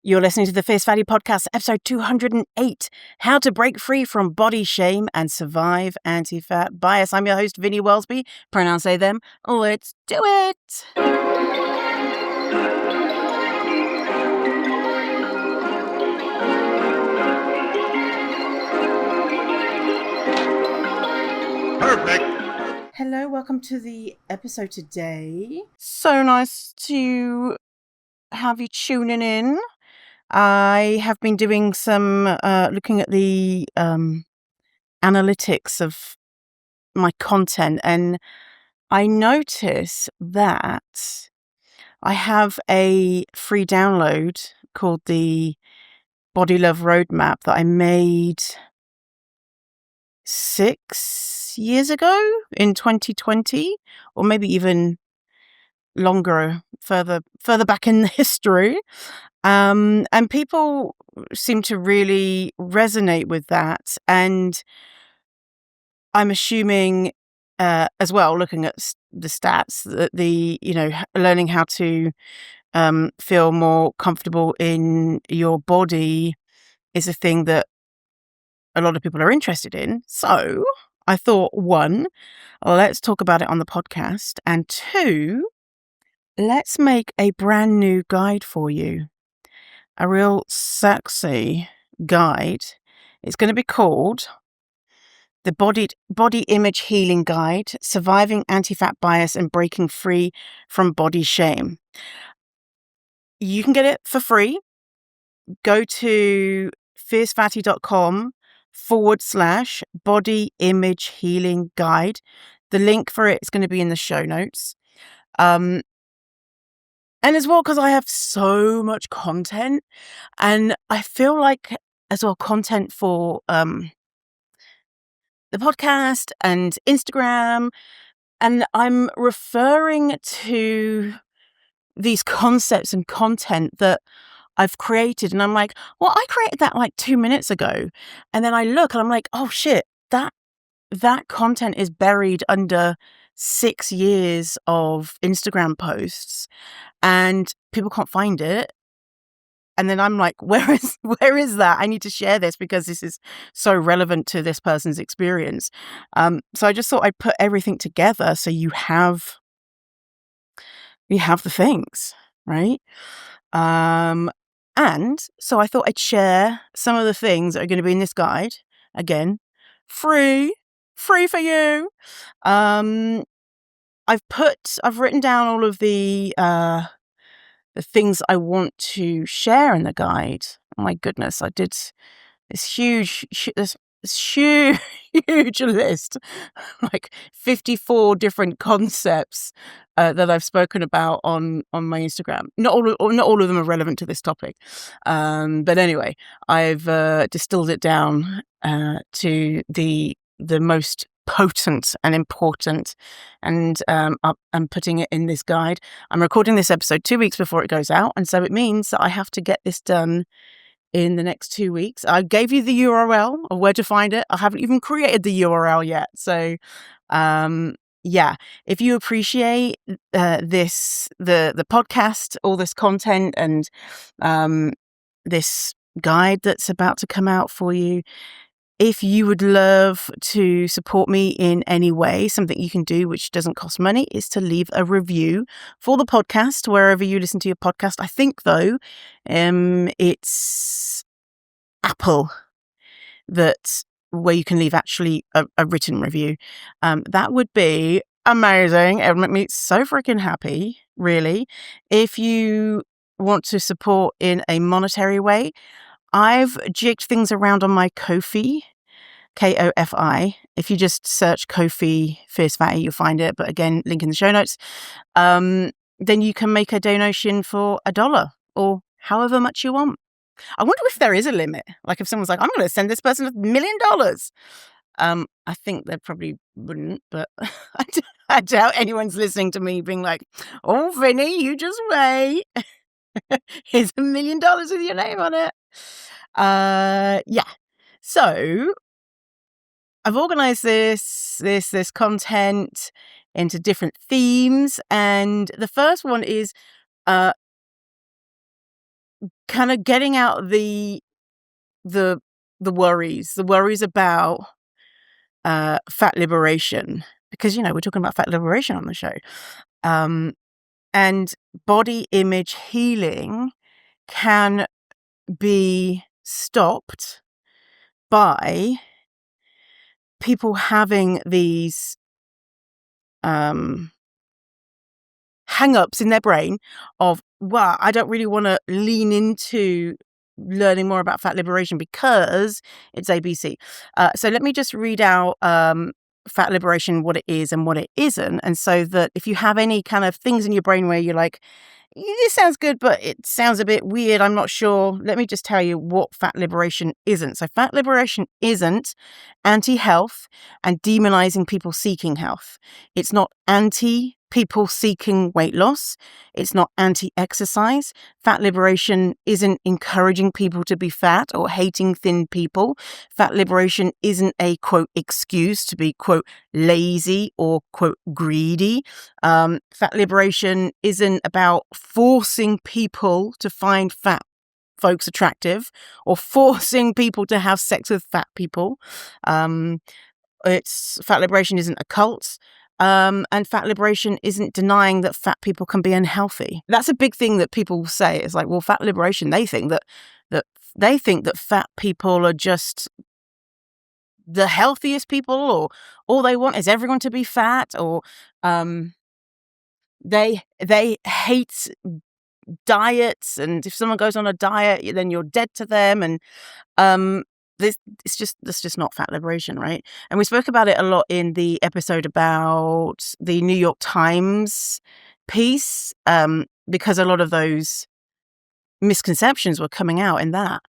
You're listening to the Fierce Fatty Podcast, episode 208, How to Break Free from Body Shame and Survive Anti-Fat Bias. I'm your host, Vinnie Wellsby. Pronouns they, them. Let's do it. Perfect. Hello, welcome to the episode today. So nice to have you tuning in. I have been doing some looking at the analytics of my content, and I notice that I have a free download called the Body Love Roadmap that I made 6 years ago in 2020, or maybe even longer, further back in the history. And people seem to really resonate with that. And I'm assuming as well, looking at the stats, that learning how to feel more comfortable in your body is a thing that a lot of people are interested in. So I thought, one, let's talk about it on the podcast. And two, let's make a brand new guide for you. A real sexy guide. It's going to be called the Body Image Healing Guide, Surviving Anti-Fat Bias and Breaking Free from Body Shame. You can get it for free. Go to fiercefatty.com/body image healing guide. The link for it is going to be in the show notes. And as well, because I have so much content, and I feel like as well content for the podcast and Instagram, and I'm referring to these concepts and content that I've created, and I'm like, well, I created that like 2 minutes ago, and then I look and I'm like, oh shit, that content is buried under 6 years of Instagram posts, and people can't find it. And then I'm like, where is that? I need to share this because this is so relevant to this person's experience. So I just thought I'd put everything together so you have the things, right? And so I thought I'd share some of the things that are going to be in this guide. Again, free for you. I've written down all of the things I want to share in the guide. Oh my goodness, I did this huge huge list, like 54 different concepts that I've spoken about on my Instagram. Not all of them are relevant to this topic, but anyway, I've distilled it down to the most potent and important, and I'm putting it in this guide. I'm recording this episode 2 weeks before it goes out, and so it means that I have to get this done in the next 2 weeks. I gave you the URL of where to find it. I haven't even created the URL yet. So, yeah, if you appreciate this, the podcast, all this content, and this guide that's about to come out for you, if you would love to support me in any way, something you can do which doesn't cost money is to leave a review for the podcast wherever you listen to your podcast. I think, though, it's Apple where you can leave actually a written review. That would be amazing. It would make me so freaking happy, really. If you want to support in a monetary way, I've jigged things around on my Ko-fi, Kofi. If you just search Ko-fi Fierce Fatty, you'll find it. But again, link in the show notes. Then you can make a donation for $1 or however much you want. I wonder if there is a limit. Like if someone's like, I'm going to send this person $1 million. I think they probably wouldn't, but I doubt anyone's listening to me being like, oh, Vinny, you just wait. Here's $1 million with your name on it. Yeah. So I've organized this content into different themes, and the first one is kind of getting out the worries about fat liberation, because we're talking about fat liberation on the show, and body image healing can be stopped by people having these hang-ups in their brain of, well, I don't really want to lean into learning more about fat liberation because it's ABC. So let me just read out fat liberation, what it is and what it isn't. And so that if you have any kind of things in your brain where you're like, this sounds good, but it sounds a bit weird, I'm not sure. Let me just tell you what fat liberation isn't. So fat liberation isn't anti-health and demonizing people seeking health. It's not anti-people seeking weight loss. It's not anti-exercise. Fat liberation isn't encouraging people to be fat or hating thin people. Fat liberation isn't a, quote, excuse to be, quote, lazy or, quote, greedy. Fat liberation isn't about forcing people to find fat folks attractive or forcing people to have sex with fat people. Fat liberation isn't a cult. And fat liberation isn't denying that fat people can be unhealthy. That's a big thing that people say. It's like, well, fat liberation, they think that fat people are just the healthiest people, or all they want is everyone to be fat, or they hate diets, and if someone goes on a diet, then you're dead to them. And that's just not fat liberation, right? And we spoke about it a lot in the episode about the New York Times piece, because a lot of those misconceptions were coming out in that.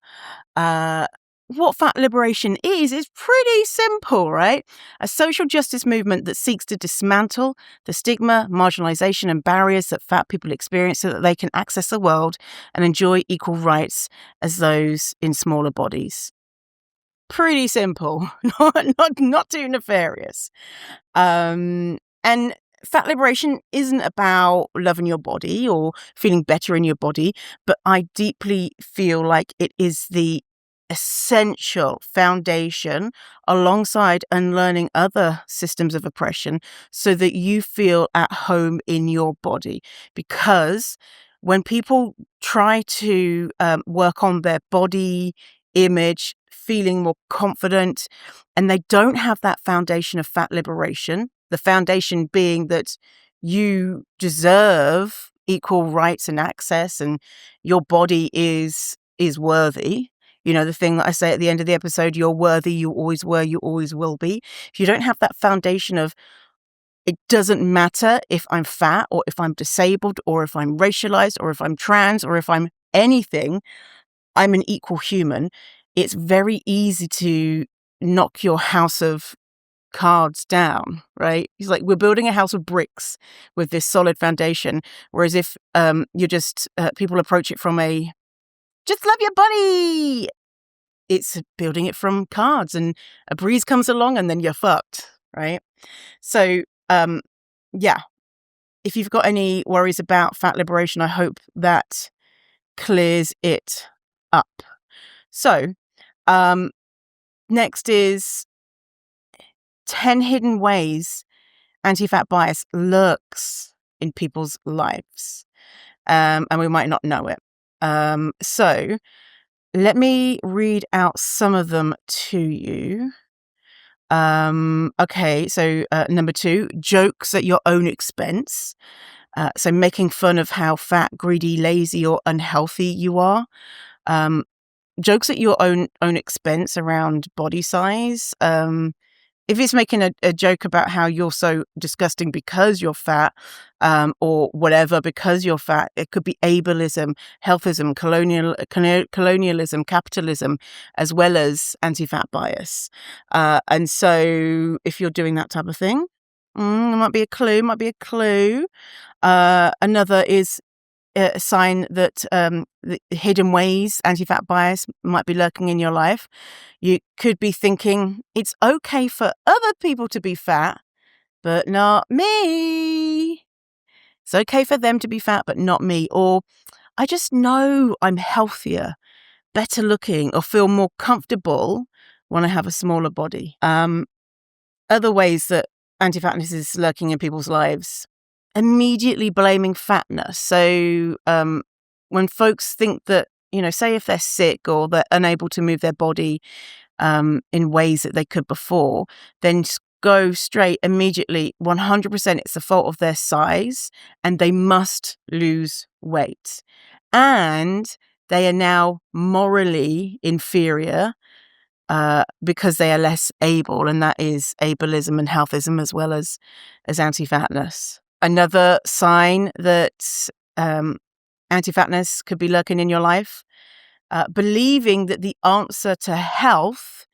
What fat liberation is pretty simple, right? A social justice movement that seeks to dismantle the stigma, marginalization, and barriers that fat people experience so that they can access the world and enjoy equal rights as those in smaller bodies. Pretty simple, not too nefarious. And fat liberation isn't about loving your body or feeling better in your body, but I deeply feel like it is the essential foundation alongside unlearning other systems of oppression so that you feel at home in your body. Because when people try to work on their body image, feeling more confident, and they don't have that foundation of fat liberation, the foundation being that you deserve equal rights and access and your body is worthy. The thing that I say at the end of the episode, you're worthy, you always were, you always will be. If you don't have that foundation of, it doesn't matter if I'm fat or if I'm disabled or if I'm racialized or if I'm trans or if I'm anything, I'm an equal human. It's very easy to knock your house of cards down, right? It's like we're building a house of bricks with this solid foundation. Whereas if you're just, people approach it from a, just love your body, it's building it from cards, and a breeze comes along and then you're fucked, right? So, yeah, if you've got any worries about fat liberation, I hope that clears it up. So, next is 10 hidden ways anti-fat bias lurks in people's lives, and we might not know it. So let me read out some of them to you. Okay, so number 2, jokes at your own expense. So making fun of how fat, greedy, lazy, or unhealthy you are. Jokes at your own expense around body size. If it's making a joke about how you're so disgusting because you're fat, or whatever because you're fat, it could be ableism, healthism, colonialism, capitalism, as well as anti-fat bias. And so if you're doing that type of thing, it might be a clue. Another is a sign that the hidden ways anti-fat bias might be lurking in your life. You could be thinking, it's okay for other people to be fat, but not me. It's okay for them to be fat, but not me. Or I just know I'm healthier, better looking, or feel more comfortable when I have a smaller body. Other ways that anti-fatness is lurking in people's lives, immediately blaming fatness. So when folks think that, say if they're sick or they're unable to move their body in ways that they could before, then just go straight immediately 100% it's the fault of their size and they must lose weight. And they are now morally inferior because they are less able, and that is ableism and healthism as well as anti-fatness. Another sign that anti-fatness could be lurking in your life, believing that the answer to health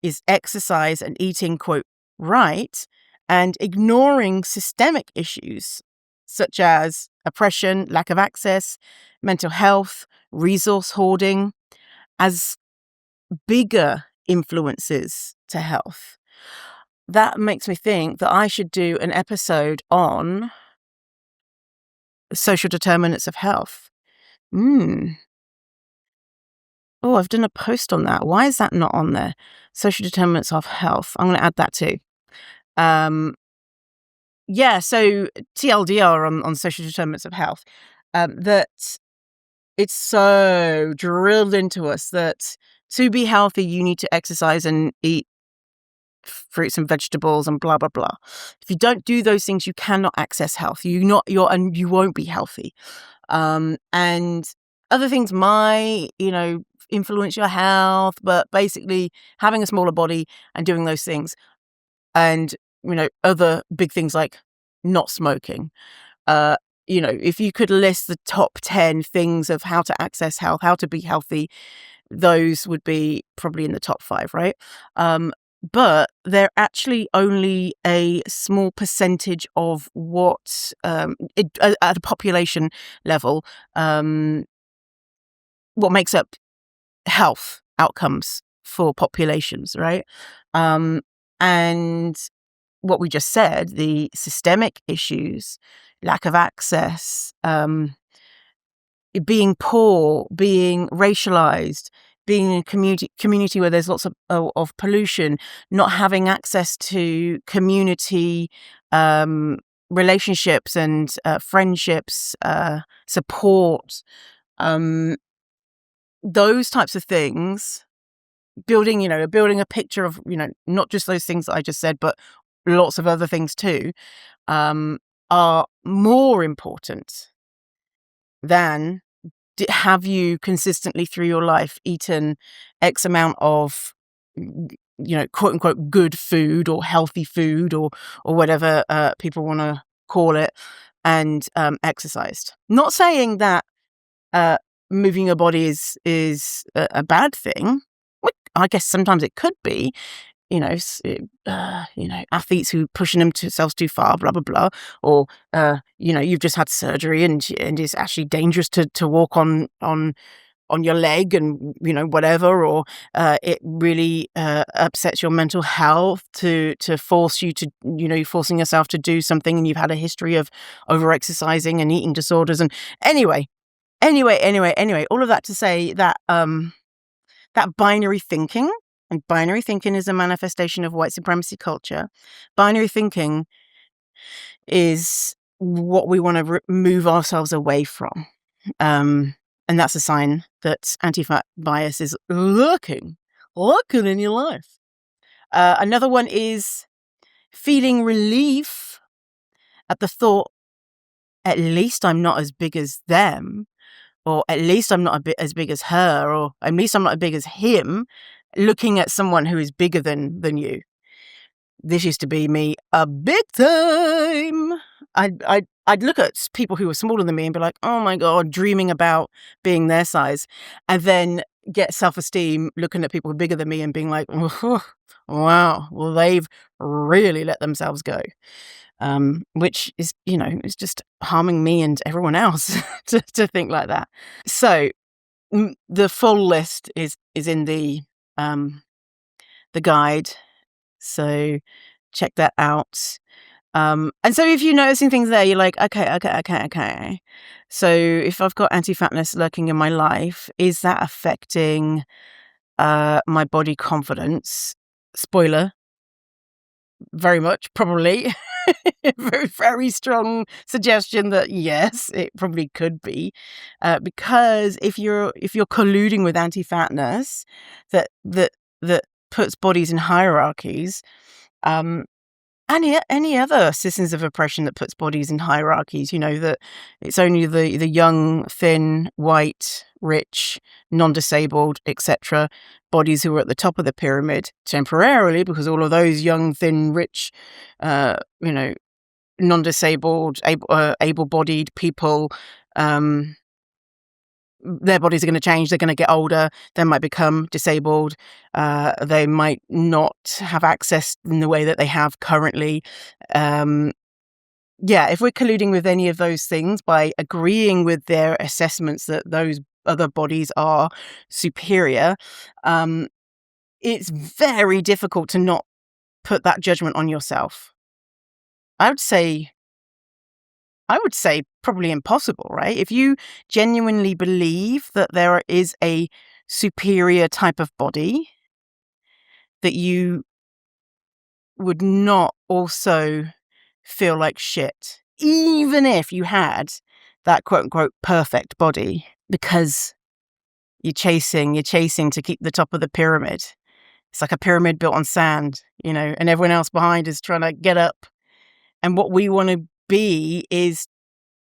is exercise and eating, quote, right, and ignoring systemic issues such as oppression, lack of access, mental health, resource hoarding as bigger influences to health. That makes me think that I should do an episode on social determinants of health. Oh, I've done a post on that. Why is that not on there? Social determinants of health. I'm going to add that too. So TLDR on social determinants of health, that it's so drilled into us that to be healthy, you need to exercise and eat fruits and vegetables and blah, blah, blah. If you don't do those things, you cannot access health. And you won't be healthy. And other things might, influence your health, but basically having a smaller body and doing those things, and other big things like not smoking. If you could list the top 10 things of how to access health, how to be healthy, those would be probably in the top 5, right? But they're actually only a small percentage of what, at a population level, what makes up health outcomes for populations, right? And what we just said, the systemic issues, lack of access, being poor, being racialized, being in a community where there's lots of pollution, not having access to community relationships and friendships, support, those types of things, building a picture of, not just those things that I just said, but lots of other things too, are more important than have you consistently through your life eaten X amount of, quote unquote, good food or healthy food or whatever people want to call it, and exercised. Not saying that moving your body is a bad thing. I guess sometimes it could be, athletes who pushing themselves too far, blah, blah, blah. Or, you've just had surgery and it's actually dangerous to walk on your leg and, whatever. Or it really upsets your mental health to force you to, you're forcing yourself to do something and you've had a history of over-exercising and eating disorders. And anyway, all of that to say that that binary thinking, and binary thinking is a manifestation of white supremacy culture. Binary thinking is what we want to move ourselves away from. And that's a sign that anti-fat bias is lurking in your life. Another one is feeling relief at the thought, at least I'm not as big as them, or at least I'm not a bit as big as her, or at least I'm not as big as him, looking at someone who is bigger than you. This used to be me a big time. I'd look at people who were smaller than me and be like, oh my God, dreaming about being their size, and then get self-esteem looking at people bigger than me and being like, oh, wow, well, they've really let themselves go. Which is, is just harming me and everyone else to think like that. So the full list is in the guide. So check that out. And so if you're noticing things there, you're like, okay. So if I've got anti-fatness lurking in my life, is that affecting my body confidence? Spoiler, very much, probably. Very, very strong suggestion that yes, it probably could be, because if you're colluding with anti-fatness, that puts bodies in hierarchies. Um, any other systems of oppression that puts bodies in hierarchies, that it's only the young, thin, white, rich, non-disabled, etc. bodies who are at the top of the pyramid temporarily, because all of those young, thin, rich, uh, you know, non-disabled, able-bodied people, their bodies are going to change. They're going to get older. They might become disabled. They might not have access in the way that they have currently. If we're colluding with any of those things by agreeing with their assessments that those other bodies are superior, it's very difficult to not put that judgment on yourself. I would say probably impossible, right? If you genuinely believe that there is a superior type of body, that you would not also feel like shit, even if you had that quote unquote perfect body, because you're chasing to keep the top of the pyramid. It's like a pyramid built on sand, and everyone else behind is trying to get up. And what we want to be is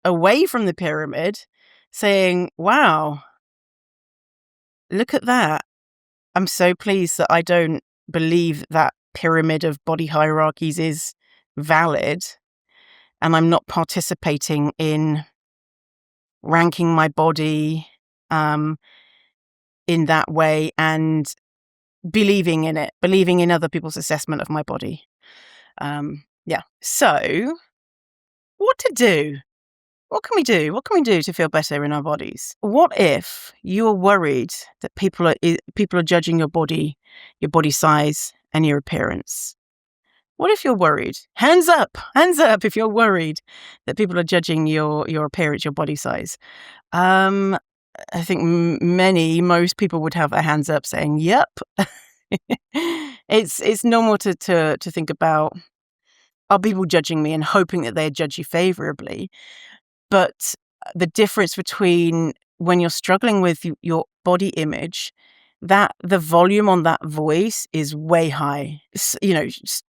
away from the pyramid, saying, wow, look at that. I'm so pleased that I don't believe that pyramid of body hierarchies is valid, and I'm not participating in ranking my body in that way and believing in it, believing in other people's assessment of my body. So what to do? What can we do? What can we do to feel better in our bodies? What if you're worried that people are judging your body size, and your appearance? What if you're worried? Hands up if you're worried that people are judging your appearance, your body size. I think most people would have their hands up saying, "Yep." It's normal to think about, are people judging me, and hoping that they judge you favorably. But the difference between when you're struggling with your body image, that the volume on that voice is way high.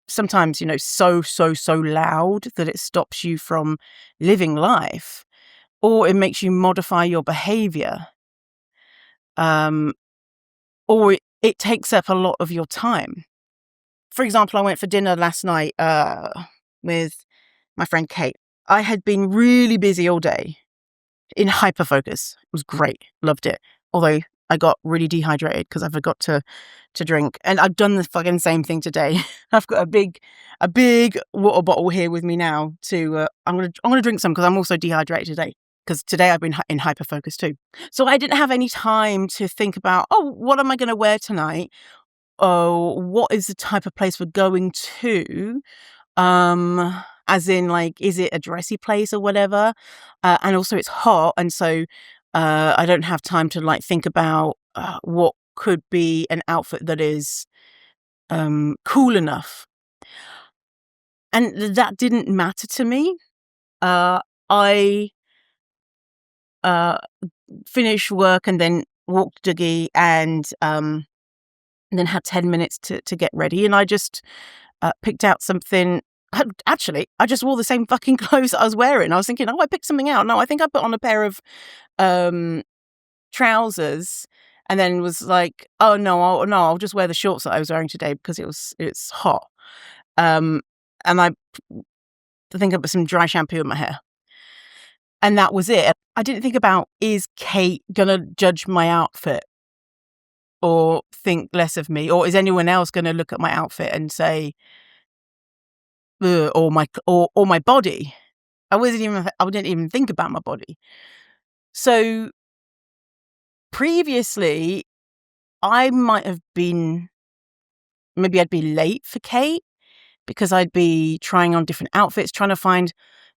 Sometimes, so loud that it stops you from living life, or it makes you modify your behavior. Or it takes up a lot of your time. For example, I went for dinner last night with my friend Kate. I had been really busy all day in hyperfocus. It was great. Loved it. Although I got really dehydrated because I forgot to drink. And I've done the fucking same thing today. I've got a big water bottle here with me now I'm gonna drink some because I'm also dehydrated today. Because today I've been in hyperfocus too. So I didn't have any time to think about, what am I going to wear tonight? Oh, what is the type of place we're going to? As in, like, is it a dressy place or whatever? And also it's hot. And so I don't have time to think about what could be an outfit that is cool enough. And that didn't matter to me. I finished work and then walked Dougie and then had 10 minutes to get ready. And I just picked out something. Actually, I just wore the same fucking clothes that I was wearing. I was thinking, I picked something out. No, I think I put on a pair of trousers, and then was like, I'll just wear the shorts that I was wearing today because it's hot. And I think I put some dry shampoo in my hair. And that was it. I didn't think about, is Kate gonna judge my outfit or think less of me? Or is anyone else gonna look at my outfit and say, ugh, or my body? I didn't even think about my body. So previously, I might have been, maybe I'd be late for Kate because I'd be trying on different outfits, trying to find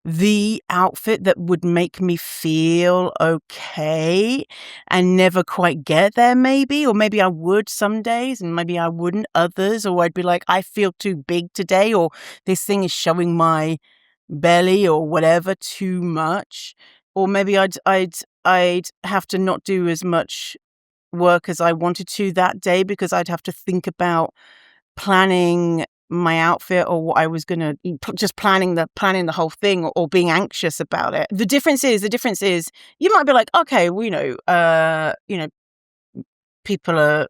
the outfit that would make me feel okay, and never quite get there maybe. Or maybe I would some days and maybe I wouldn't others. Or I'd be like, I feel too big today, or this thing is showing my belly or whatever too much. Or maybe I'd have to not do as much work as I wanted to that day, because I'd have to think about planning my outfit or what I was gonna just planning the whole thing, or being anxious about it. The difference is you might be like, okay, well, people are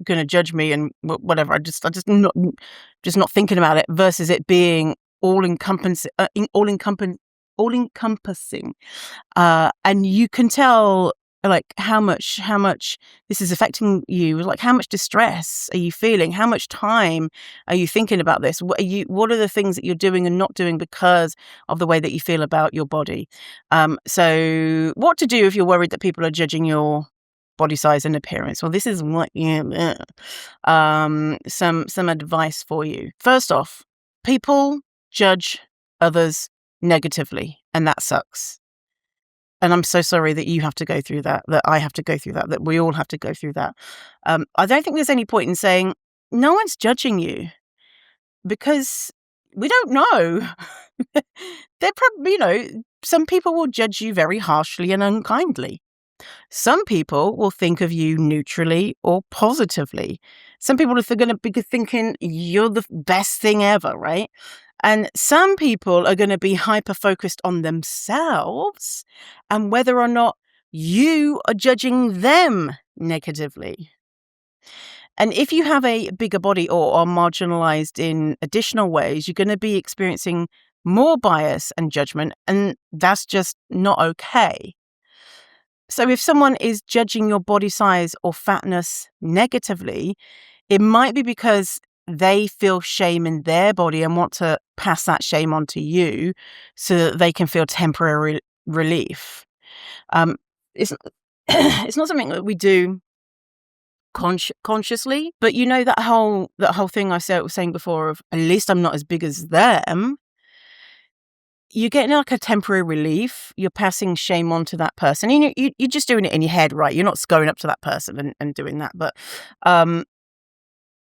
gonna judge me and whatever. I just not thinking about it, versus it being all encompassing, all encompassing. And you can tell, like, how much this is affecting you. Like, how much distress are you feeling? How much time are you thinking about this? What are the things that you're doing and not doing because of the way that you feel about your body? So what to do if you're worried that people are judging your body size and appearance? Well, this is what some advice for you. First off, people judge others negatively, and that sucks. And I'm so sorry that you have to go through that I have to go through that we all have to go through that. I don't think there's any point in saying, no one's judging you, because we don't know. They're probably, some people will judge you very harshly and unkindly. Some people will think of you neutrally or positively. Some people are going to be thinking you're the best thing ever, right? And some people are going to be hyper-focused on themselves and whether or not you are judging them negatively. And if you have a bigger body or are marginalized in additional ways, you're going to be experiencing more bias and judgment, and that's just not okay. So if someone is judging your body size or fatness negatively, it might be because they feel shame in their body and want to pass that shame on to you so that they can feel temporary relief. It's it's not something that we do consciously, but that whole thing I was saying before of, at least I'm not as big as them. You're getting like a temporary relief. You're passing shame on to that person. You're just doing it in your head, right? You're not going up to that person and doing that. But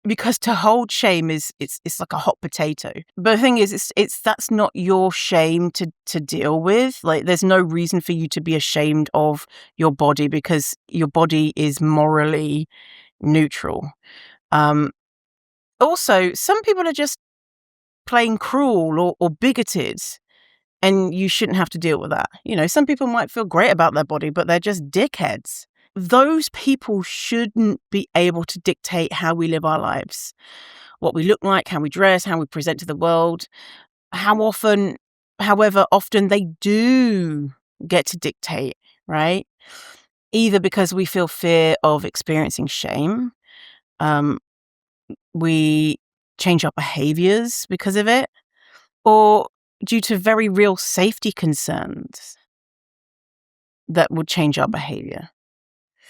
because to hold shame it's like a hot potato. But the thing is, it's that's not your shame to deal with. Like, there's no reason for you to be ashamed of your body, because your body is morally neutral. Also, some people are just plain cruel or bigoted, and you shouldn't have to deal with that. Some people might feel great about their body, but they're just dickheads. Those people shouldn't be able to dictate how we live our lives, what we look like, how we dress, how we present to the world. However often they do get to dictate, right? Either because we feel fear of experiencing shame, we change our behaviors because of it, or due to very real safety concerns that would change our behavior.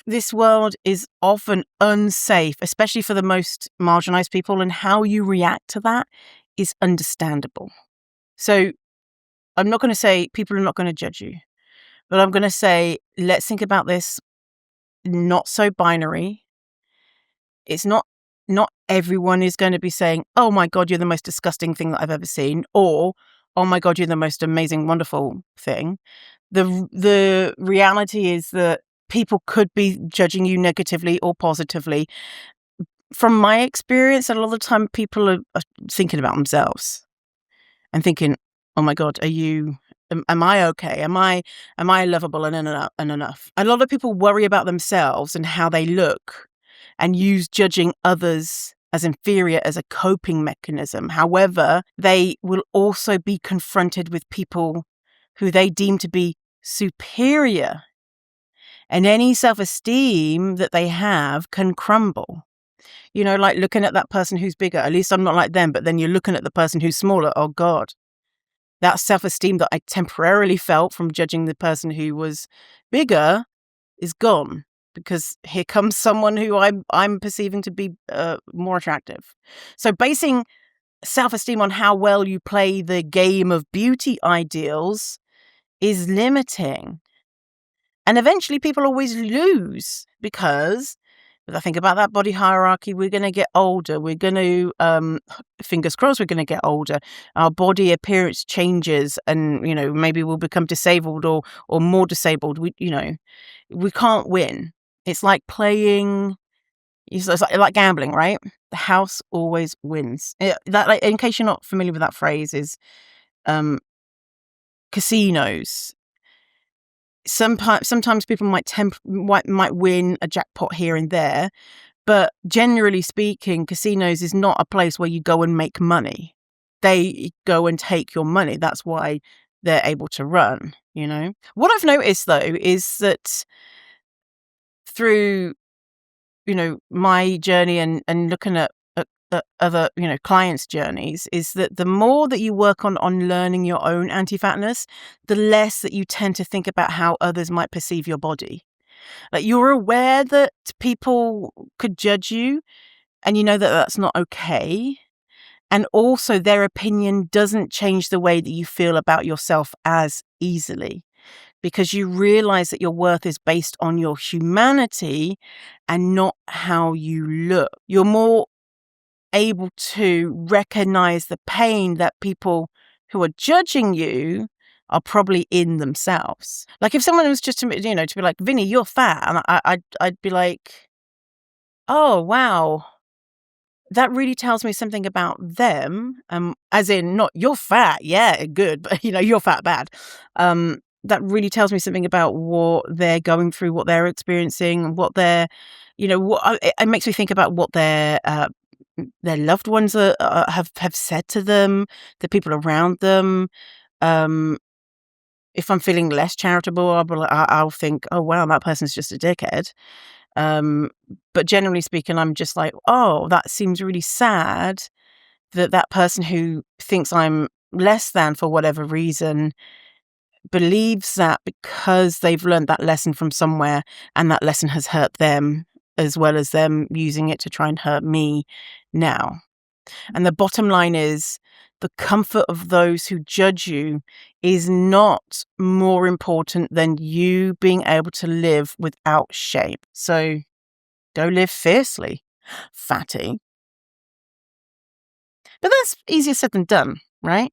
This world is often unsafe, especially for the most marginalized people, and how you react to that is understandable. So I'm not going to say people are not going to judge you, but I'm going to say, let's think about this not so binary. It's not everyone is going to be saying, oh my God, you're the most disgusting thing that I've ever seen, or, oh my God, you're the most amazing, wonderful thing. The reality is that people could be judging you negatively or positively. From my experience, a lot of the time people are thinking about themselves and thinking, oh my God, am I okay? Am I lovable and enough? A lot of people worry about themselves and how they look and use judging others as inferior as a coping mechanism. However, they will also be confronted with people who they deem to be superior, and any self-esteem that they have can crumble. Like looking at that person who's bigger, at least I'm not like them, but then you're looking at the person who's smaller, oh God. That self-esteem that I temporarily felt from judging the person who was bigger is gone, because here comes someone who I'm perceiving to be more attractive. So basing self-esteem on how well you play the game of beauty ideals is limiting. And eventually people always lose because if I think about that body hierarchy, we're going to get older. We're going to, fingers crossed, we're going to get older. Our body appearance changes and, maybe we'll become disabled or more disabled. We can't win. It's like playing, it's like gambling, right? The house always wins. In case you're not familiar with that phrase, is casinos. Sometimes people might win a jackpot here and there, but generally speaking, casinos is not a place where you go and make money. They go and take your money. That's why they're able to run, What I've noticed, though, is that through, my journey and looking at other, clients' journeys, is that the more that you work on learning your own anti-fatness, the less that you tend to think about how others might perceive your body. Like, you're aware that people could judge you and you know that that's not okay. And also their opinion doesn't change the way that you feel about yourself as easily because you realize that your worth is based on your humanity and not how you look. You're more able to recognize the pain that people who are judging you are probably in themselves. Like if someone was just to be like, Vinny, you're fat. And I'd be like, oh, wow. That really tells me something about them. As in not you're fat. Yeah, good. But you're fat bad. That really tells me something about what they're going through, what they're experiencing, what they're, it makes me think about what their loved ones have said to them, the people around them. If I'm feeling less charitable, I'll think, oh wow, that person's just a dickhead. But generally speaking, I'm just like, oh, that seems really sad that person who thinks I'm less than for whatever reason believes that because they've learned that lesson from somewhere and that lesson has hurt them as well as them using it to try and hurt me now. And the bottom line is the comfort of those who judge you is not more important than you being able to live without shame. So go live fiercely, fatty. But that's easier said than done, right?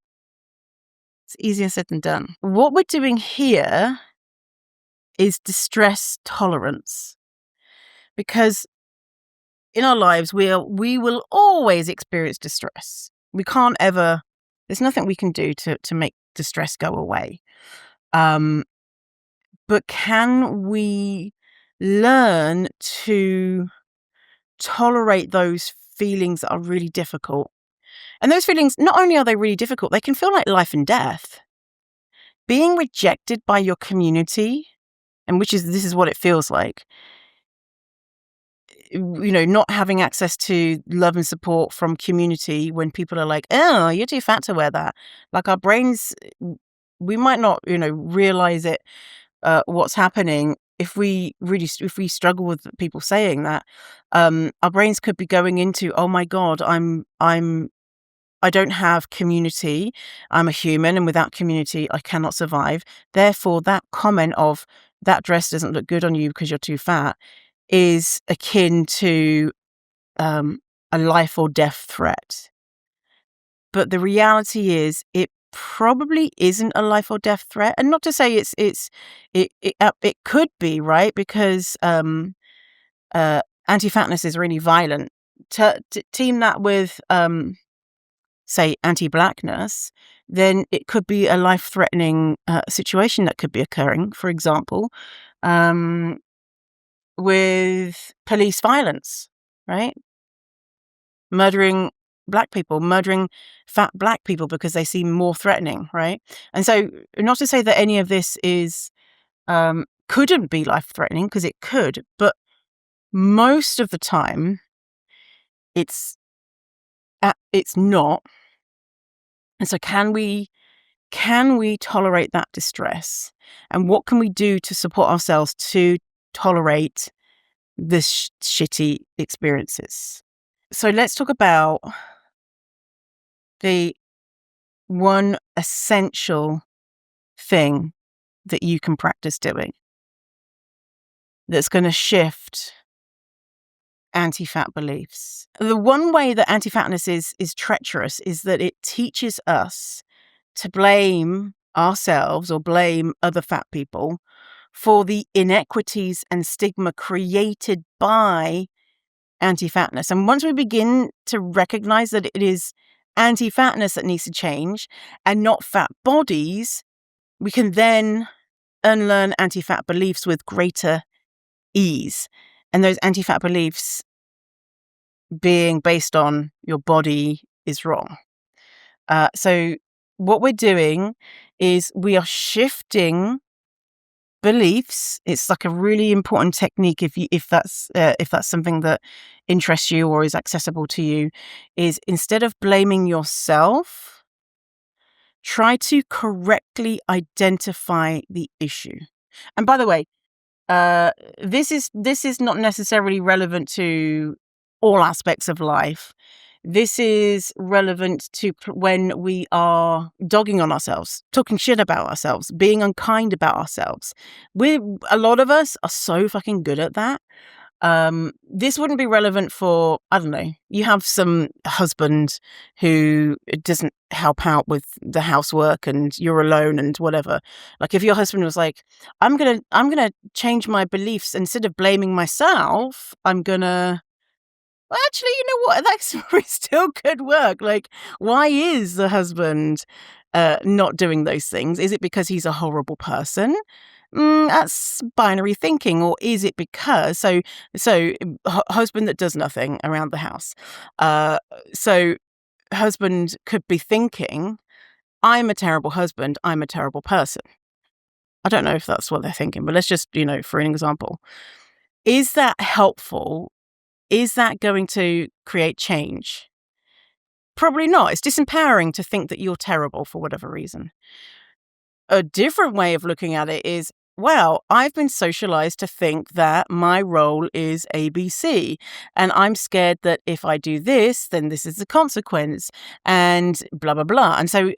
It's easier said than done. What we're doing here is distress tolerance. Because in our lives, we will always experience distress. We can't ever, there's nothing we can do to make distress go away. But can we learn to tolerate those feelings that are really difficult? And those feelings, not only are they really difficult, they can feel like life and death. Being rejected by your community, and this is what it feels like, not having access to love and support from community when people are like, oh, you're too fat to wear that. Like our brains, we might not, realize it, what's happening. If we struggle with people saying that, our brains could be going into, oh my God, I don't have community. I'm a human, and without community, I cannot survive. Therefore, that comment of that dress doesn't look good on you because you're too fat is akin to a life or death threat. But the reality is, it probably isn't a life or death threat. And not to say it could be, right? Because anti-fatness is really violent. To team that with say anti-blackness, then it could be a life-threatening situation that could be occurring. For example, with police violence, right? Murdering black people, murdering fat black people because they seem more threatening, right? And so, not to say that any of this is couldn't be life-threatening, because it could, but most of the time, it's not. And so, can we tolerate that distress? And what can we do to support ourselves to tolerate this shitty experiences? So let's talk about the one essential thing that you can practice doing that's going to shift anti-fat beliefs. The one way that anti-fatness is treacherous is that it teaches us to blame ourselves or blame other fat people for the inequities and stigma created by anti-fatness. And once we begin to recognize that it is anti-fatness that needs to change and not fat bodies, we can then unlearn anti-fat beliefs with greater ease. And those anti-fat beliefs being based on your body is wrong. So what we're doing is we are shifting beliefs. It's like a really important technique if that's something that interests you or is accessible to you, is instead of blaming yourself, try to correctly identify the issue. And by the way, this is not necessarily relevant to all aspects of life. This is relevant to when we are dogging on ourselves, talking shit about ourselves, being unkind about ourselves. A lot of us are so fucking good at that. This wouldn't be relevant for, I don't know, you have some husband who doesn't help out with the housework and you're alone and whatever. Like if your husband was like, I'm gonna change my beliefs, instead of blaming myself, I'm gonna, well, actually, you know what? That still could work. Like, why is the husband not doing those things? Is it because he's a horrible person? That's binary thinking. Or is it because husband that does nothing around the house? So husband could be thinking, I'm a terrible husband, I'm a terrible person. I don't know if that's what they're thinking, but let's just, for an example. Is that helpful? Is that going to create change? Probably not. It's disempowering to think that you're terrible for whatever reason. A different way of looking at it is, well, I've been socialized to think that my role is ABC, and I'm scared that if I do this, then this is the consequence, and blah, blah, blah. And so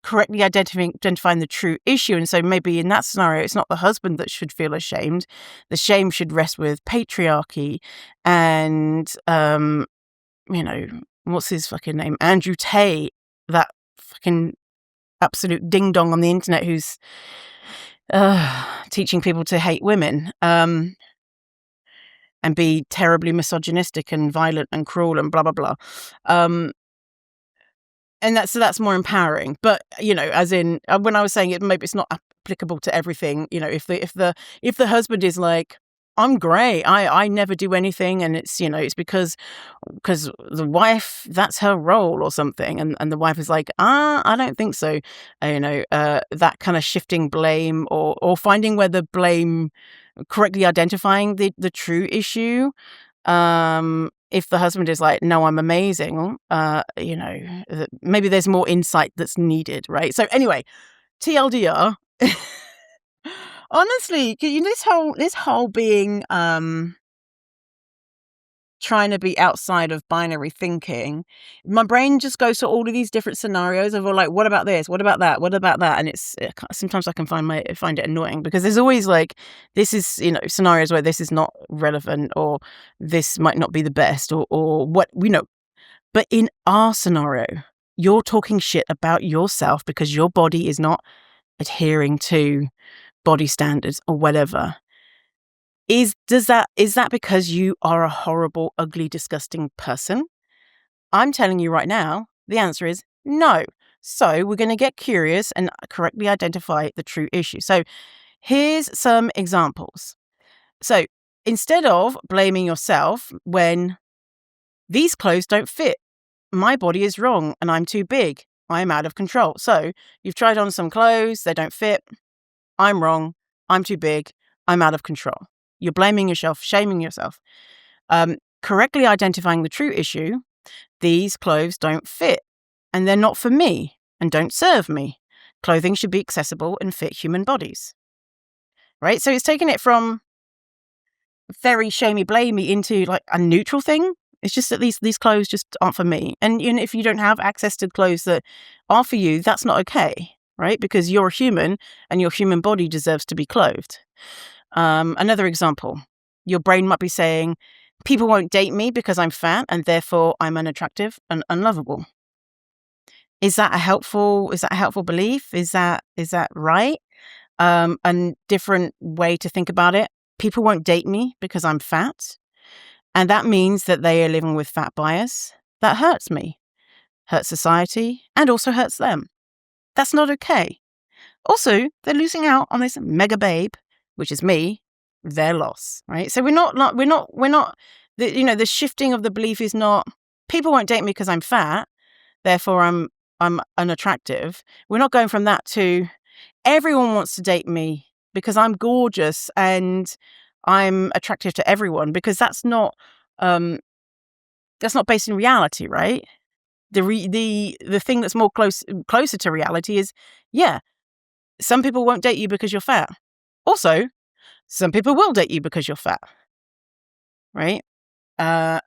correctly identifying the true issue. And so maybe in that scenario, it's not the husband that should feel ashamed. The shame should rest with patriarchy and, what's his fucking name? Andrew Tate, that fucking absolute ding dong on the internet who's teaching people to hate women and be terribly misogynistic and violent and cruel and blah, blah, blah. And that's more empowering. But, as in when I was saying it, maybe it's not applicable to everything. If the husband is like, I'm great, I never do anything, and it's, it's because the wife, that's her role or something, and the wife is like, I don't think so. That kind of shifting blame or finding where the blame, correctly identifying the true issue. If the husband is like, no, I'm amazing, maybe there's more insight that's needed, right? So anyway, TLDR, honestly, this whole being, trying to be outside of binary thinking, my brain just goes to all of these different scenarios of like, what about this? What about that? What about that? And it's sometimes I can find it annoying because there's always like, this is, scenarios where this is not relevant or this might not be the best or what, but in our scenario, you're talking shit about yourself because your body is not adhering to body standards or whatever. Is that because you are a horrible, ugly, disgusting person? I'm telling you right now, the answer is no. So we're going to get curious and correctly identify the true issue. So here's some examples. So instead of blaming yourself when these clothes don't fit, my body is wrong and I'm too big, I'm out of control. So you've tried on some clothes, they don't fit, I'm wrong, I'm too big, I'm out of control. You're blaming yourself, shaming yourself. Correctly identifying the true issue, these clothes don't fit and they're not for me and don't serve me. Clothing should be accessible and fit human bodies. Right? So it's taken it from very shamey, blamey into like a neutral thing. It's just that these clothes just aren't for me. And if you don't have access to clothes that are for you, that's not okay, right? Because you're human and your human body deserves to be clothed. Another example, your brain might be saying, people won't date me because I'm fat and therefore I'm unattractive and unlovable. Is that a helpful belief? Is that right? A different way to think about it. People won't date me because I'm fat. And that means that they are living with fat bias. That hurts me, hurts society, and also hurts them. That's not okay. Also, they're losing out on this mega babe, which is me, their loss, right? So we're not, the shifting of the belief is not, people won't date me because I'm fat, therefore I'm unattractive. We're not going from that to everyone wants to date me because I'm gorgeous and I'm attractive to everyone, because that's not based in reality, right? The thing that's more closer to reality is, yeah, some people won't date you because you're fat. Also, some people will date you because you're fat, right? And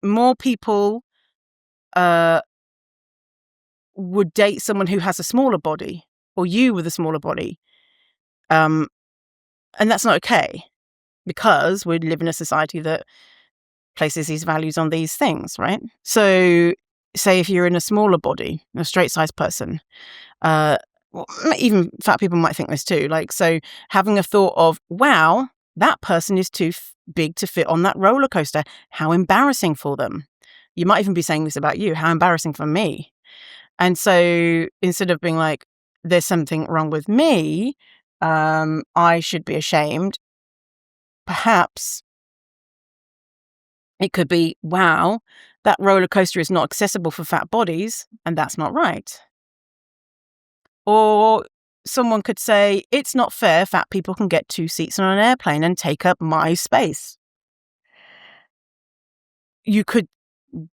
more people would date someone who has a smaller body, or you with a smaller body, and that's not okay, because we live in a society that places these values on these things, right? So, say if you're in a smaller body, a straight-sized person, even fat people might think this too. Like, so having a thought of, wow, that person is too big to fit on that roller coaster. How embarrassing for them. You might even be saying this about you. How embarrassing for me. And so instead of being like, there's something wrong with me, I should be ashamed, perhaps it could be, wow, that roller coaster is not accessible for fat bodies, and that's not right. Or someone could say, it's not fair fat people can get 2 seats on an airplane and take up my space. You could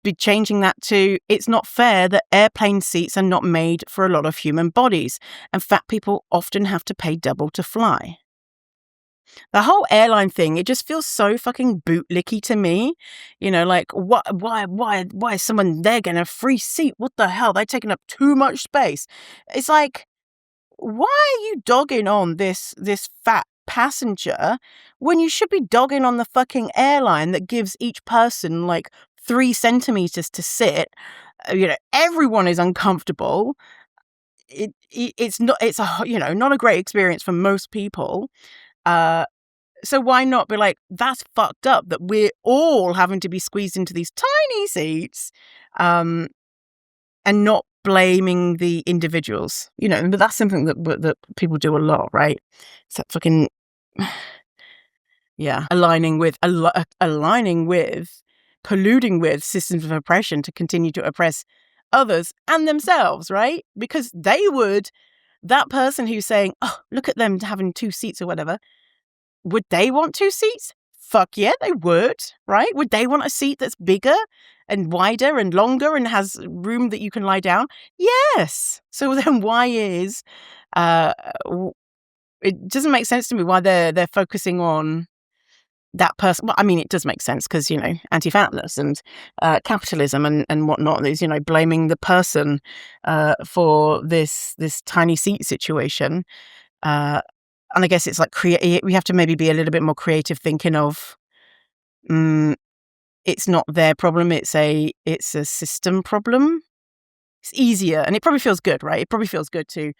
be changing that to, it's not fair that airplane seats are not made for a lot of human bodies, and fat people often have to pay double to fly. The whole airline thing, it just feels so fucking bootlicky to me. Like, why is someone there getting a free seat? What the hell? They're taking up too much space. It's like, why are you dogging on this fat passenger when you should be dogging on the fucking airline that gives each person like 3 centimeters to sit? Everyone is uncomfortable. It's not a great experience for most people. So why not be like, that's fucked up that we're all having to be squeezed into these tiny seats, and not blaming the individuals, but that's something that people do a lot, right? It's that fucking, yeah, aligning with, colluding with systems of oppression to continue to oppress others and themselves, right? Because that person who's saying, oh, look at them having 2 seats or whatever, would they want 2 seats? Fuck yeah, they would, right? Would they want a seat that's bigger and wider and longer and has room that you can lie down? Yes. So then why is it doesn't make sense to me why they're focusing on that person. Well, I mean, it does make sense because, anti-fatness and capitalism and whatnot is, blaming the person for this tiny seat situation. And I guess it's like we have to maybe be a little bit more creative, thinking of, it's not their problem. It's a system problem. It's easier, and it probably feels good, right? It probably feels good to,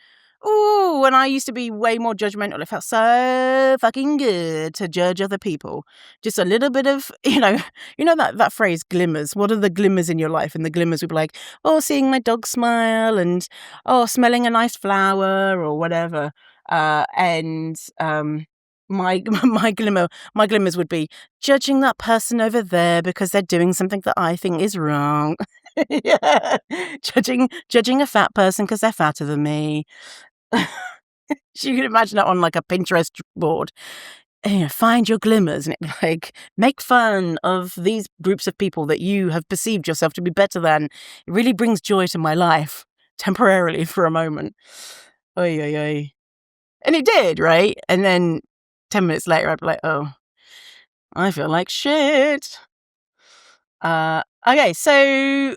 and I used to be way more judgmental. It felt so fucking good to judge other people. Just a little bit of, that phrase, glimmers. What are the glimmers in your life? And the glimmers would be like, seeing my dog smile, and smelling a nice flower or whatever. And my glimmers would be judging that person over there because they're doing something that I think is wrong. Yeah, judging a fat person because they're fatter than me. You can imagine that on like a Pinterest board. Find your glimmers, and like, make fun of these groups of people that you have perceived yourself to be better than. It really brings joy to my life temporarily for a moment. Oy, oy, oy. And it did, right? And then 10 minutes later, I'd be like, oh, I feel like shit. Okay, so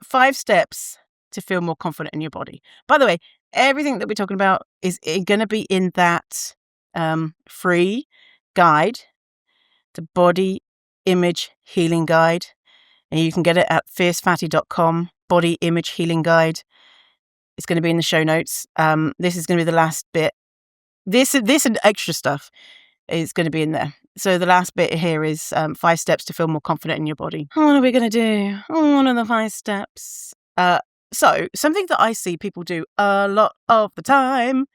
5 steps to feel more confident in your body. By the way, everything that we're talking about is going to be in that free guide, the Body Image Healing Guide. And you can get it at fiercefatty.com, Body Image Healing Guide. It's going to be in the show notes. This is going to be the last bit. This and extra stuff is going to be in there. So the last bit here is 5 steps to feel more confident in your body. What are we going to do? What are the 5 steps? So something that I see people do a lot of the time,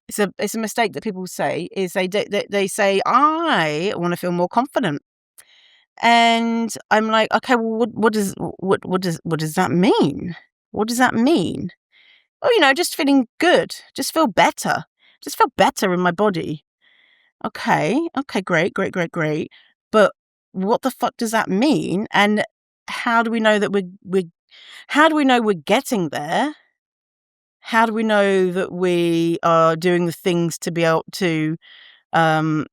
it's a mistake that people say, is they say, I want to feel more confident. And I'm like, okay, well, what does that mean? What does that mean? Oh, just feeling good. Just feel better. Just feel better in my body. Okay, great. But what the fuck does that mean? And how do we know that how do we know we're getting there? How do we know that we are doing the things to be able to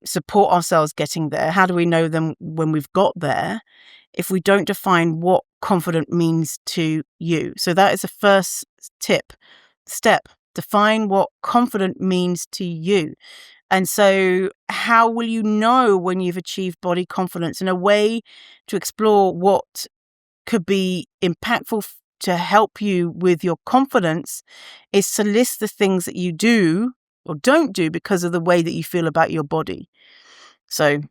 support ourselves getting there? How do we know them when we've got there if we don't define what confident means to you? So that is the first step. Define what confident means to you. And so how will you know when you've achieved body confidence? And a way to explore what could be impactful to help you with your confidence is to list the things that you do or don't do because of the way that you feel about your body. So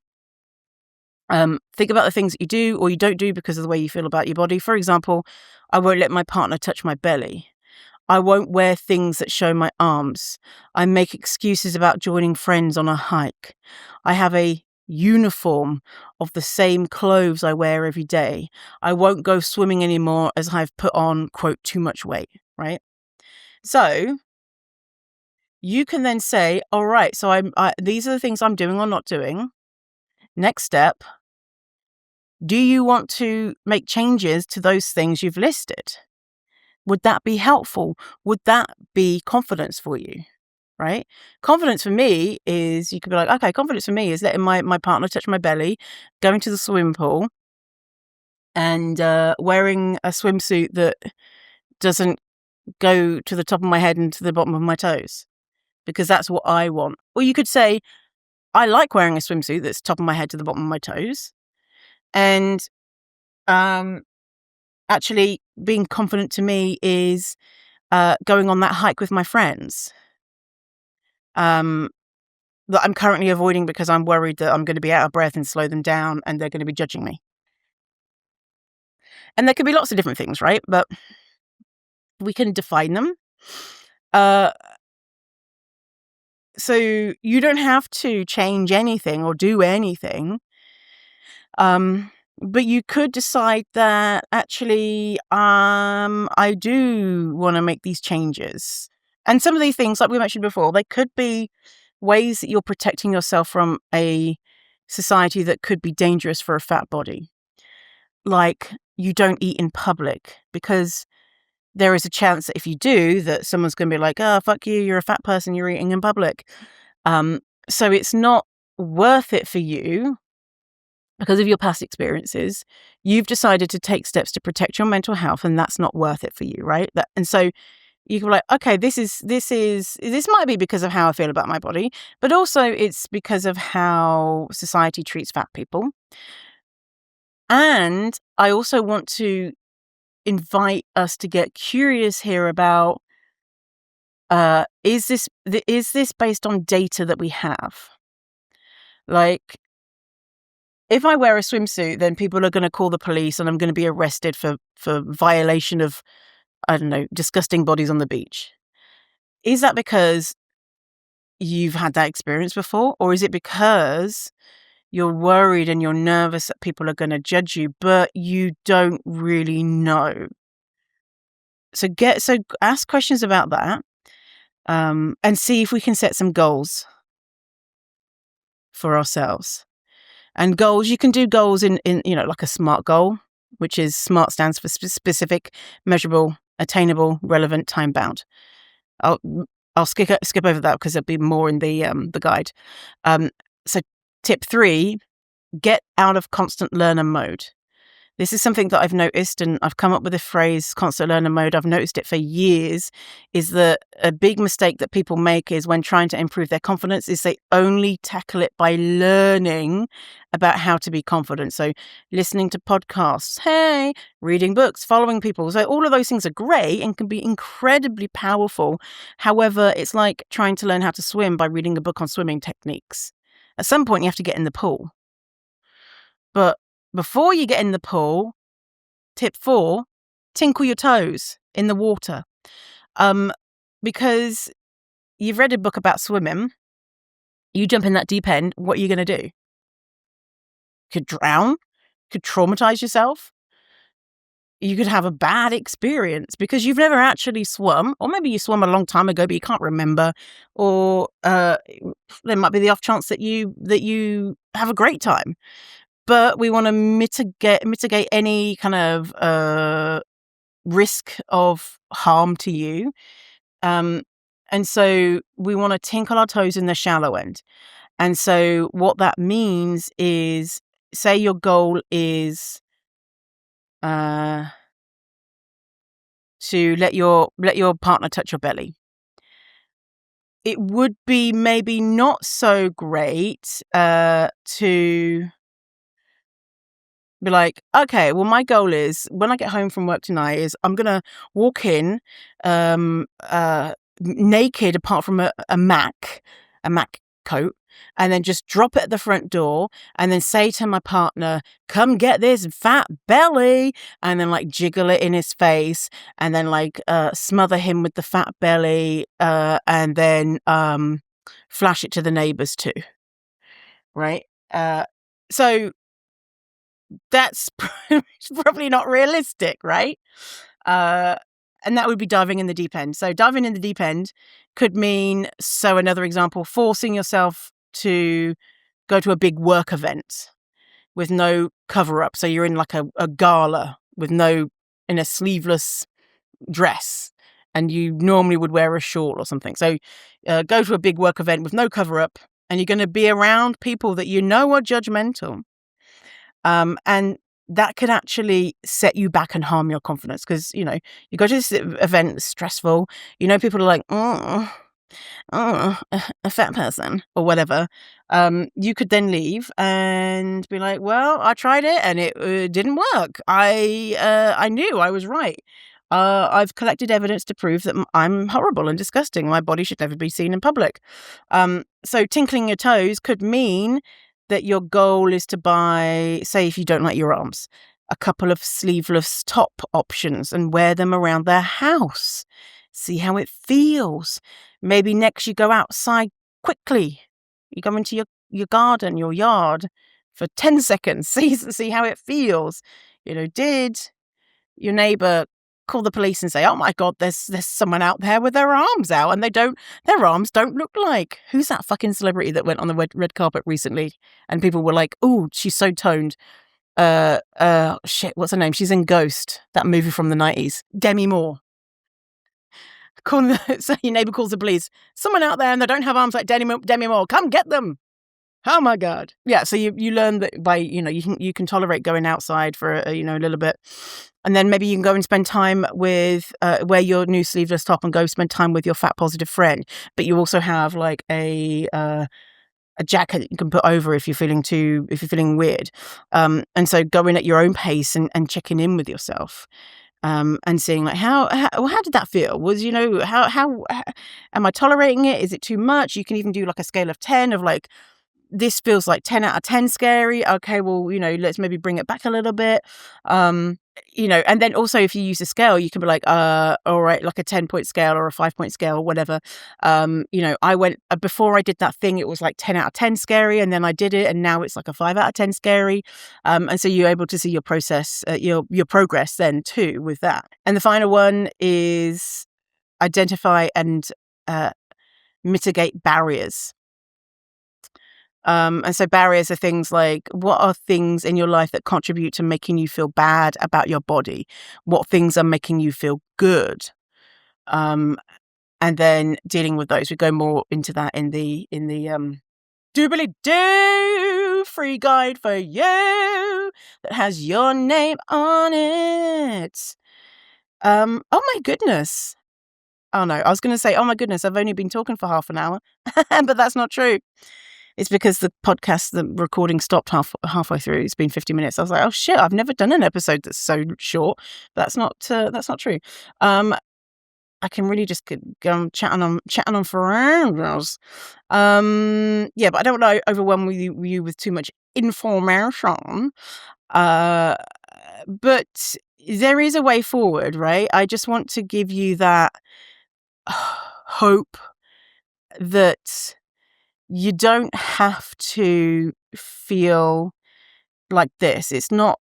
think about the things that you do or you don't do because of the way you feel about your body. For example, I won't let my partner touch my belly. I won't wear things that show my arms. I make excuses about joining friends on a hike. I have a uniform of the same clothes I wear every day. I won't go swimming anymore as I've put on, quote, too much weight, right? So you can then say, all right, so these are the things I'm doing or not doing. Next step, do you want to make changes to those things you've listed? Would that be helpful? Would that be confidence for you? Right? Confidence for me is, you could be like, okay, confidence for me is letting my partner touch my belly, going to the swimming pool and wearing a swimsuit that doesn't go to the top of my head and to the bottom of my toes, because that's what I want. Or you could say, I like wearing a swimsuit that's top of my head to the bottom of my toes. And actually being confident to me is going on that hike with my friends that I'm currently avoiding because I'm worried that I'm going to be out of breath and slow them down and they're going to be judging me. And there could be lots of different things, right? But we can define them. So you don't have to change anything or do anything. But you could decide that actually, I do want to make these changes. And some of these things, like we mentioned before, they could be ways that you're protecting yourself from a society that could be dangerous for a fat body. Like, you don't eat in public, because there is a chance that if you do, that someone's going to be like, oh, fuck you, you're a fat person, you're eating in public. So it's not worth it for you. Because of your past experiences, you've decided to take steps to protect your mental health, and that's not worth it for you, right? And so you can be like, okay, this might be because of how I feel about my body, but also it's because of how society treats fat people. And I also want to invite us to get curious here about, is this based on data that we have? Like, if I wear a swimsuit, then people are going to call the police and I'm going to be arrested for violation of, I don't know, disgusting bodies on the beach. Is that because you've had that experience before? Or is it because you're worried and you're nervous that people are going to judge you, but you don't really know? So ask questions about that, and see if we can set some goals for ourselves. And goals, you can do goals in like a SMART goal, which is SMART stands for specific, measurable, attainable, relevant, time bound. I'll skip over that because there'll be more in the guide. So tip 3 get out of constant learner mode. This is something that I've noticed, and I've come up with the phrase constant learner mode. I've noticed it for years, is that a big mistake that people make is when trying to improve their confidence is they only tackle it by learning about how to be confident. So listening to podcasts, hey, reading books, following people. So all of those things are great and can be incredibly powerful. However, it's like trying to learn how to swim by reading a book on swimming techniques. At some point, you have to get in the pool. But before you get in the pool, tip 4, tinkle your toes in the water. Because you've read a book about swimming, you jump in that deep end, what are you going to do? You could drown, could traumatize yourself. You could have a bad experience because you've never actually swum, or maybe you swam a long time ago, but you can't remember, or there might be the off chance that you have a great time. But we want to mitigate any kind of risk of harm to you. And so we want to tinkle our toes in the shallow end. And so what that means is, say your goal is to let your partner touch your belly. It would be maybe not so great to be like, okay, well, my goal is when I get home from work tonight is I'm going to walk in naked apart from a Mac coat, and then just drop it at the front door and then say to my partner, come get this fat belly, and then like jiggle it in his face and then like smother him with the fat belly and then flash it to the neighbors too. Right? So that's probably not realistic, right? And that would be diving in the deep end. So diving in the deep end could mean, so another example, forcing yourself to go to a big work event with no cover up. So you're in like a gala in a sleeveless dress, and you normally would wear a shawl or something. So go to a big work event with no cover up, and you're going to be around people that you know are judgmental. And that could actually set you back and harm your confidence because, you go to this event, it's stressful. People are like, a fat person or whatever. You could then leave and be like, well, I tried it and it didn't work. I knew I was right. I've collected evidence to prove that I'm horrible and disgusting. My body should never be seen in public. So tinkling your toes could mean that your goal is to buy, say, if you don't like your arms, a couple of sleeveless top options and wear them around their house. See how it feels. Maybe next you go outside quickly. You go into your garden, your yard for 10 seconds. See how it feels. Did your neighbor call the police and say, oh my God, there's someone out there with their arms out and their arms don't look like, who's that fucking celebrity that went on the red carpet recently? And people were like, oh, she's so toned. Shit, what's her name? She's in Ghost, that movie from the 90s. Demi Moore. So your neighbor calls the police. Someone out there and they don't have arms like Demi Moore. Come get them. Oh my God. Yeah. So you learn that by, you can tolerate going outside for a little bit. And then maybe you can go and spend time with, wear your new sleeveless top and go spend time with your fat positive friend. But you also have like a jacket that you can put over if you're feeling weird. And so going at your own pace and checking in with yourself. And seeing like how did that feel? Was how am I tolerating it? Is it too much? You can even do like a scale of 10 of like, this feels like 10 out of 10 scary. Okay, well, let's maybe bring it back a little bit. And then also if you use a scale, you can be like, all right, like a 10-point scale or a 5-point scale or whatever. I went, before I did that thing, it was like 10 out of 10 scary. And then I did it and now it's like a 5 out of 10 scary. And so you're able to see your process, your progress then too with that. And the final one is identify and mitigate barriers. And so barriers are things like, what are things in your life that contribute to making you feel bad about your body? What things are making you feel good? And then dealing with those. We go more into that in the doobly-doo free guide for you that has your name on it. Oh my goodness. Oh no, I was going to say, oh my goodness, I've only been talking for half an hour, but that's not true. It's because the recording stopped halfway through. It's been 50 minutes. I was like, oh shit, I've never done an episode that's so short. That's not true. I can really just go on chatting on for hours. Yeah, but I don't want to overwhelm you with too much information. But there is a way forward, right? I just want to give you that hope that you don't have to feel like this. It's not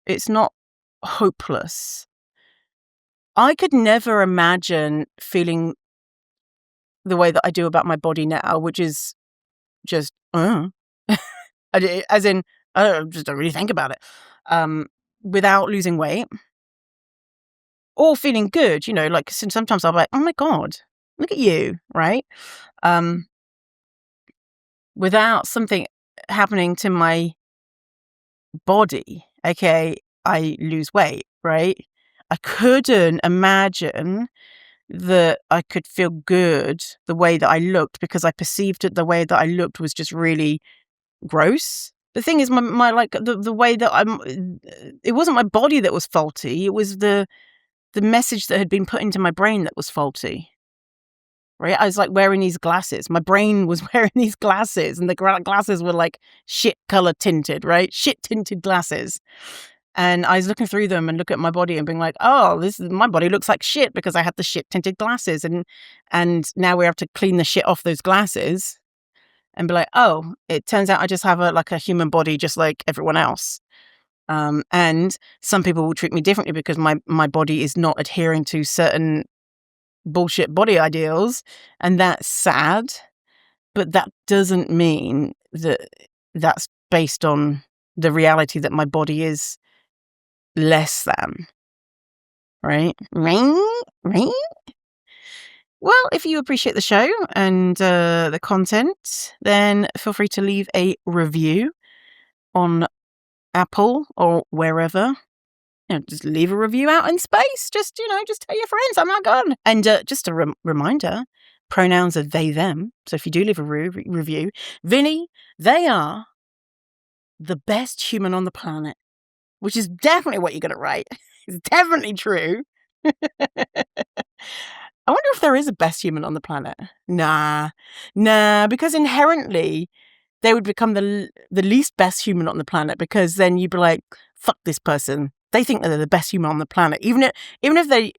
hopeless. I could never imagine feeling the way that I do about my body now, which is just, as in, I just don't really think about it, without losing weight or feeling good, like sometimes I'll be like, oh my God, look at you, right? Without something happening to my body, okay, I lose weight, right? I couldn't imagine that I could feel good the way that I looked because I perceived it the way that I looked was just really gross. The thing is, my like the way that it wasn't my body that was faulty. It was the message that had been put into my brain that was faulty. Right? I was like wearing these glasses. My brain was wearing these glasses, and the glasses were like shit color tinted, right? Shit tinted glasses. And I was looking through them and look at my body and being like, oh, my body looks like shit because I had the shit tinted glasses. And now we have to clean the shit off those glasses and be like, oh, it turns out I just have a human body just like everyone else. And some people will treat me differently because my body is not adhering to certain bullshit body ideals. And that's sad. But that doesn't mean that that's based on the reality that my body is less than. Right? Right? Well, if you appreciate the show and the content, then feel free to leave a review on Apple or wherever. Just leave a review out in space. Just tell your friends I'm not gone. And just a reminder, pronouns are they, them. So if you do leave a review, Vinny, they are the best human on the planet, which is definitely what you're going to write. It's definitely true. I wonder if there is a best human on the planet. Nah, because inherently they would become the least best human on the planet because then you'd be like, fuck this person. They think that they're the best human on the planet. Even if they...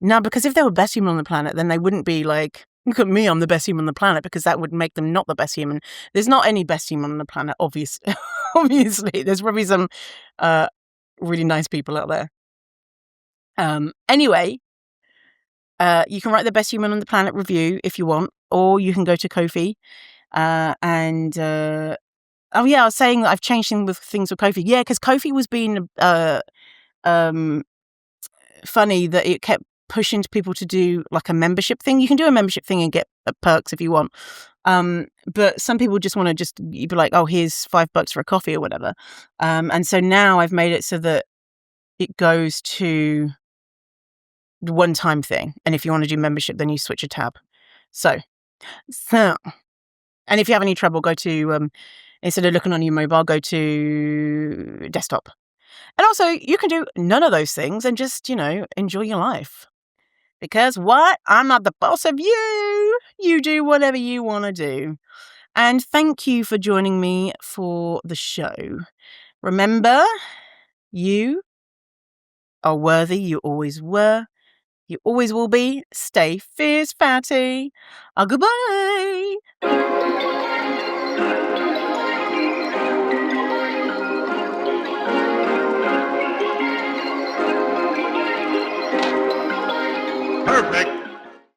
No, because if they were best human on the planet, then they wouldn't be like, look at me, I'm the best human on the planet, because that would make them not the best human. There's not any best human on the planet, obviously. Obviously. There's probably some really nice people out there. Anyway, you can write the best human on the planet review if you want, or you can go to Ko-fi. Oh yeah, I was saying that I've changed things with Ko-fi. Yeah, because Ko-fi was being funny that it kept pushing people to do like a membership thing. You can do a membership thing and get perks if you want. But some people just want to you'd be like, oh, here's $5 for a coffee or whatever. And so now I've made it so that it goes to the one-time thing. And if you want to do membership, then you switch a tab. So, and if you have any trouble, go to, instead of looking on your mobile, go to desktop. And also, you can do none of those things and just, enjoy your life. Because what? I'm not the boss of you. You do whatever you want to do. And thank you for joining me for the show. Remember, you are worthy. You always were. You always will be. Stay fierce, fatty. Goodbye. Perfect.